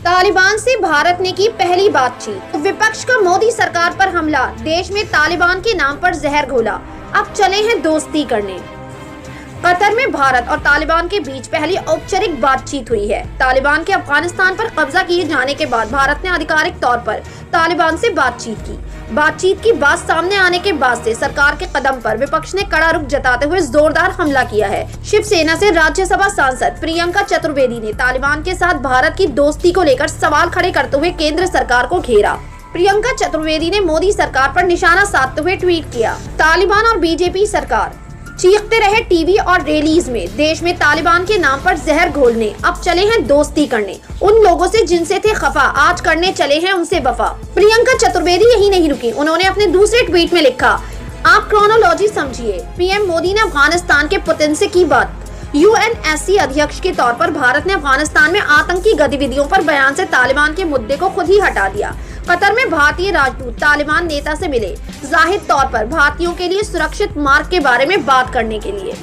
तालिबान से भारत ने की पहली बातचीत। विपक्ष का मोदी सरकार पर हमला, देश में तालिबान के नाम पर जहर घोला, अब चले हैं दोस्ती करने। कतर में भारत और तालिबान के बीच पहली औपचारिक बातचीत हुई है। तालिबान के अफगानिस्तान पर कब्जा किए जाने के बाद भारत ने आधिकारिक तौर पर तालिबान से बातचीत की। बातचीत की बात सामने आने के बाद से सरकार के कदम पर विपक्ष ने कड़ा रुख जताते हुए जोरदार हमला किया है। शिवसेना से राज्यसभा सांसद प्रियंका चतुर्वेदी ने तालिबान के साथ भारत की दोस्ती को लेकर सवाल खड़े करते हुए केंद्र सरकार को घेरा। प्रियंका चतुर्वेदी ने मोदी सरकार पर निशाना साधते हुए ट्वीट किया, तालिबान और बीजेपी सरकार चीखते रहे टीवी और रैलीज में, देश में तालिबान के नाम पर जहर घोलने, अब चले हैं दोस्ती करने। उन लोगों से जिनसे थे खफा, आज करने चले हैं उनसे वफा। प्रियंका चतुर्वेदी यही नहीं रुकी, उन्होंने अपने दूसरे ट्वीट में लिखा, आप क्रोनोलॉजी समझिए। पीएम मोदी ने अफगानिस्तान के पुतिन से की बात। यूएनएससी अध्यक्ष के तौर पर भारत ने अफगानिस्तान में आतंकी गतिविधियों पर बयान से तालिबान के मुद्दे को खुद ही हटा दिया। कतर में भारतीय राजदूत तालिबान नेता से मिले, जाहिर तौर पर भारतीयों के लिए सुरक्षित मार्ग के बारे में बात करने के लिए।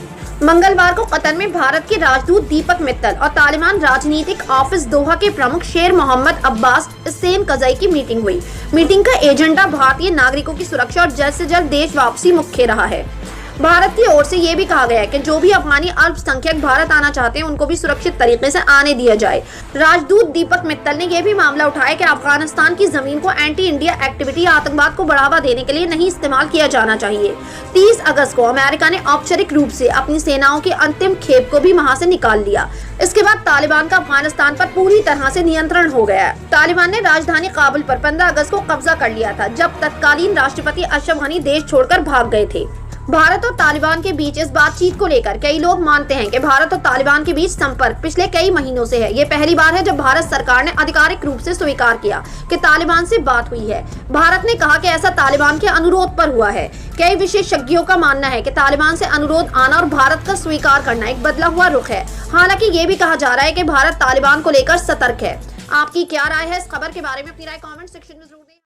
मंगलवार को कतर में भारत के राजदूत दीपक मित्तल और तालिबान राजनीतिक ऑफिस दोहा के प्रमुख शेर मोहम्मद अब्बास हुसैन कज़ई की मीटिंग हुई। मीटिंग का एजेंडा भारतीय नागरिकों की सुरक्षा और जल्द से जल्द देश वापसी मुख्य रहा है। भारत की ओर से ये भी कहा गया है कि जो भी अफगानी अल्पसंख्यक भारत आना चाहते हैं उनको भी सुरक्षित तरीके से आने दिया जाए। राजदूत दीपक मित्तल ने यह भी मामला उठाया कि अफगानिस्तान की जमीन को एंटी इंडिया एक्टिविटी, आतंकवाद को बढ़ावा देने के लिए नहीं इस्तेमाल किया जाना चाहिए। 30 अगस्त को अमेरिका ने औपचारिक रूप से अपनी सेनाओं की अंतिम खेप को भी वहां से निकाल लिया। इसके बाद तालिबान का अफगानिस्तान पर पूरी तरह से नियंत्रण हो गया। तालिबान ने राजधानी काबुल पर 15 अगस्त को कब्जा कर लिया था, जब तत्कालीन राष्ट्रपति अशरफ गनी देश छोड़कर भाग गए थे। भारत और तालिबान के बीच इस बातचीत को लेकर कई लोग मानते हैं कि भारत और तालिबान के बीच संपर्क पिछले कई महीनों से है। ये पहली बार है जब भारत सरकार ने आधिकारिक रूप से स्वीकार किया कि तालिबान से बात हुई है। भारत ने कहा कि ऐसा तालिबान के अनुरोध पर हुआ है। कई विशेषज्ञों का मानना है कि तालिबान से अनुरोध आना और भारत का स्वीकार करना एक बदला हुआ रुख है। हालांकि ये भी कहा जा रहा है कि भारत तालिबान को लेकर सतर्क है। आपकी क्या राय है इस खबर के बारे में? अपनी राय कमेंट सेक्शन में जरूर दें।